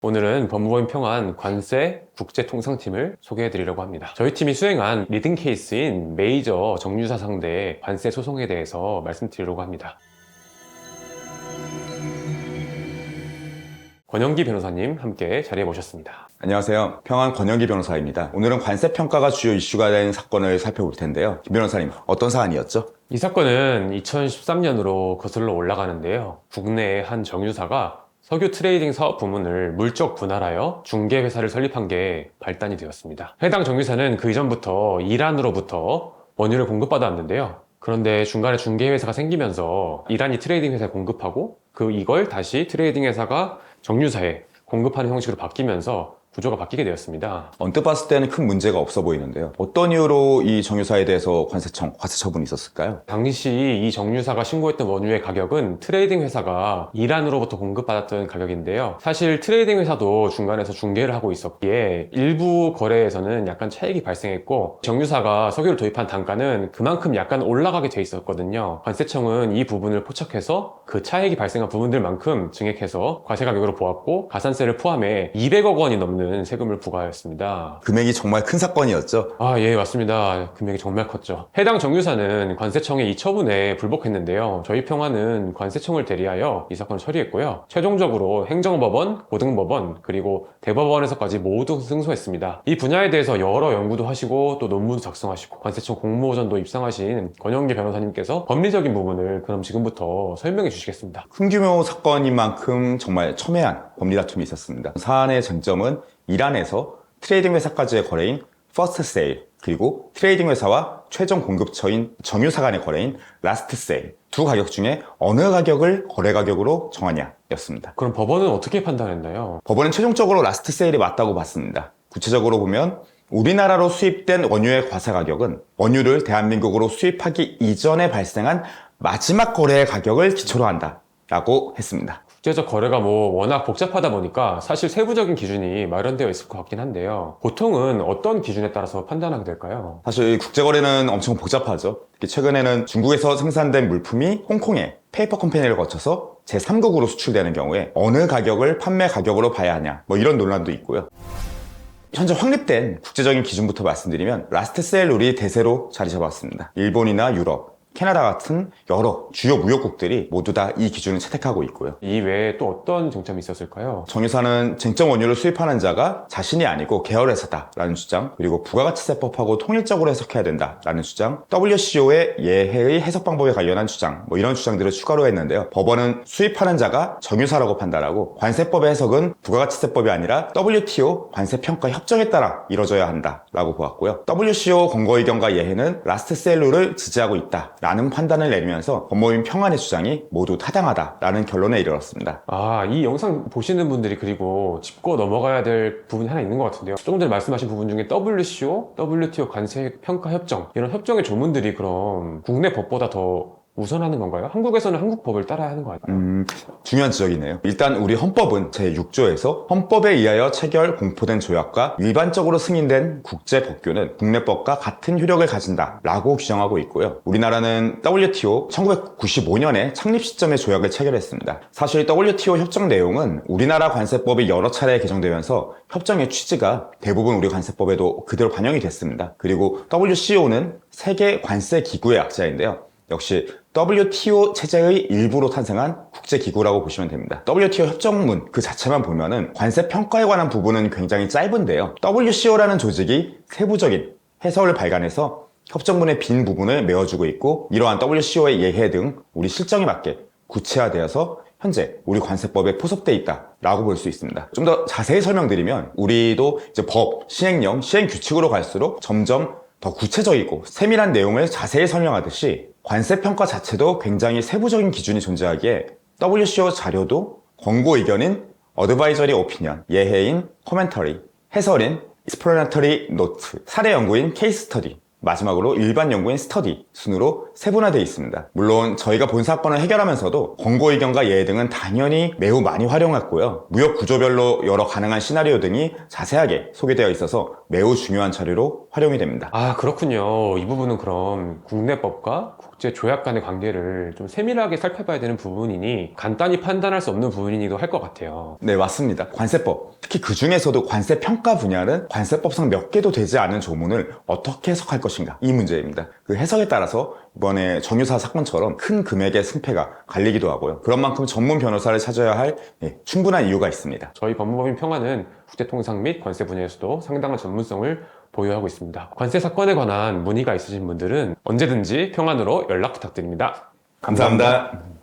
오늘은 법무법인 평안 관세 국제통상팀을 소개해드리려고 합니다. 저희 팀이 수행한 리딩 케이스인 메이저 정유사 상대 관세 소송에 대해서 말씀드리려고 합니다. 권영기 변호사님 함께 자리해 모셨습니다. 안녕하세요. 평안 권영기 변호사입니다. 오늘은 관세평가가 주요 이슈가 된 사건을 살펴볼 텐데요. 김 변호사님, 어떤 사안이었죠? 이 사건은 2013년으로 거슬러 올라가는데요. 국내의 한 정유사가 석유 트레이딩 사업 부문을 물적 분할하여 중개회사를 설립한 게 발단이 되었습니다. 해당 정유사는 그 이전부터 이란으로부터 원유를 공급받았는데요. 그런데 중간에 중개회사가 생기면서 이란이 트레이딩 회사에 공급하고 이걸 다시 트레이딩 회사가 정유사에 공급하는 형식으로 바뀌면서 구조가 바뀌게 되었습니다. 언뜻 봤을 때는 큰 문제가 없어 보이는데요. 어떤 이유로 이 정유사에 대해서 과세 처분이 있었을까요? 당시 이 정유사가 신고했던 원유의 가격은 트레이딩 회사가 이란으로부터 공급받았던 가격인데요. 사실 트레이딩 회사도 중간에서 중개를 하고 있었기에 일부 거래에서는 약간 차익이 발생했고, 정유사가 석유를 도입한 단가는 그만큼 약간 올라가게 돼 있었거든요. 관세청은 이 부분을 포착해서 그 차익이 발생한 부분들만큼 증액해서 과세 가격으로 보았고, 가산세를 포함해 200억 원이 넘는 세금을 부과하였습니다. 금액이 정말 큰 사건이었죠? 예, 맞습니다. 금액이 정말 컸죠. 해당 정유사는 관세청의 이 처분에 불복했는데요. 저희 평안은 관세청을 대리하여 이 사건을 처리했고요. 최종적으로 행정법원, 고등법원, 그리고 대법원에서까지 모두 승소했습니다. 이 분야에 대해서 여러 연구도 하시고 또 논문도 작성하시고 관세청 공모전도 입상하신 권영기 변호사님께서 법리적인 부분을 그럼 지금부터 설명해 주시겠습니다. 큰 규모 사건인 만큼 정말 첨예한 법리 다툼이 있었습니다. 사안의 쟁점은 이란에서 트레이딩 회사까지의 거래인 퍼스트 세일, 그리고 트레이딩 회사와 최종 공급처인 정유사 간의 거래인 라스트 세일, 두 가격 중에 어느 가격을 거래 가격으로 정하냐였습니다. 그럼 법원은 어떻게 판단했나요? 법원은 최종적으로 라스트 세일이 맞다고 봤습니다. 구체적으로 보면 우리나라로 수입된 원유의 과세 가격은 원유를 대한민국으로 수입하기 이전에 발생한 마지막 거래의 가격을 기초로 한다 라고 했습니다. 국제적 거래가 워낙 복잡하다 보니까 사실 세부적인 기준이 마련되어 있을 것 같긴 한데요. 보통은 어떤 기준에 따라서 판단하게 될까요? 사실 국제거래는 엄청 복잡하죠. 최근에는 중국에서 생산된 물품이 홍콩에 페이퍼 컴퍼니를 거쳐서 제3국으로 수출되는 경우에 어느 가격을 판매 가격으로 봐야 하냐, 이런 논란도 있고요. 현재 확립된 국제적인 기준부터 말씀드리면 라스트 세일 룰이 대세로 자리 잡았습니다. 일본이나 유럽, 캐나다 같은 여러 주요 무역국들이 모두 다 이 기준을 채택하고 있고요. 이 외에 또 어떤 쟁점이 있었을까요? 정유사는 쟁점 원유를 수입하는 자가 자신이 아니고 계열회사다라는 주장, 그리고 부가가치세법하고 통일적으로 해석해야 된다라는 주장, WCO의 예해의 해석 방법에 관련한 주장, 이런 주장들을 추가로 했는데요. 법원은 수입하는 자가 정유사라고 판단하고 관세법의 해석은 부가가치세법이 아니라 WTO 관세평가 협정에 따라 이뤄져야 한다라고 보았고요. WCO 권고 의견과 예해는 라스트 세일 룰을 지지하고 있다 라는 판단을 내리면서 법무법인 평안의 주장이 모두 타당하다라는 결론에 이르렀습니다. 이 영상 보시는 분들이 그리고 짚고 넘어가야 될 부분이 하나 있는 것 같은데요. 조금 전에 말씀하신 부분 중에 WCO, WTO 관세평가협정 이런 협정의 조문들이 그럼 국내 법보다 더 우선하는 건가요? 한국에서는 한국 법을 따라야 하는 거 아닐까요? 중요한 지적이네요. 일단 우리 헌법은 제6조에서 헌법에 의하여 체결 공포된 조약과 일반적으로 승인된 국제법규는 국내법과 같은 효력을 가진다 라고 규정하고 있고요. 우리나라는 WTO 1995년에 창립 시점에 조약을 체결했습니다. 사실 WTO 협정 내용은 우리나라 관세법이 여러 차례 개정되면서 협정의 취지가 대부분 우리 관세법에도 그대로 반영이 됐습니다. 그리고 WCO는 세계 관세 기구의 약자인데요. 역시 WTO 체제의 일부로 탄생한 국제기구라고 보시면 됩니다. WTO 협정문 그 자체만 보면은 관세 평가에 관한 부분은 굉장히 짧은데요. WCO라는 조직이 세부적인 해석을 발간해서 협정문의 빈 부분을 메워주고 있고, 이러한 WCO의 예해 등 우리 실정에 맞게 구체화되어서 현재 우리 관세법에 포섭되어 있다라고 볼 수 있습니다. 좀 더 자세히 설명드리면 우리도 이제 법, 시행령, 시행규칙으로 갈수록 점점 더 구체적이고 세밀한 내용을 자세히 설명하듯이 관세평가 자체도 굉장히 세부적인 기준이 존재하기에 WCO 자료도 권고 의견인 Advisory Opinion, 예해인 Commentary, 해설인 Explanatory Note, 사례 연구인 Case Study, 마지막으로 일반 연구인 스터디 순으로 세분화되어 있습니다. 물론 저희가 본 사건을 해결하면서도 권고 의견과 예해 등은 당연히 매우 많이 활용했고요. 무역 구조별로 여러 가능한 시나리오 등이 자세하게 소개되어 있어서 매우 중요한 자료로 활용이 됩니다. 아, 그렇군요. 이 부분은 그럼 국내법과 국제조약 간의 관계를 좀 세밀하게 살펴봐야 되는 부분이니 간단히 판단할 수 없는 부분이기도 할 것 같아요. 네, 맞습니다. 관세법. 특히 그 중에서도 관세 평가 분야는 관세법상 몇 개도 되지 않은 조문을 어떻게 해석할 것인가. 이 문제입니다. 그 해석에 따라서 이번에 정유사 사건처럼 큰 금액의 승패가 갈리기도 하고요. 그런 만큼 전문 변호사를 찾아야 할 충분한 이유가 있습니다. 저희 법무법인 평화는 국제통상 및 관세 분야에서도 상당한 전문성을 보유하고 있습니다. 관세 사건에 관한 문의가 있으신 분들은 언제든지 평안으로 연락 부탁드립니다. 감사합니다.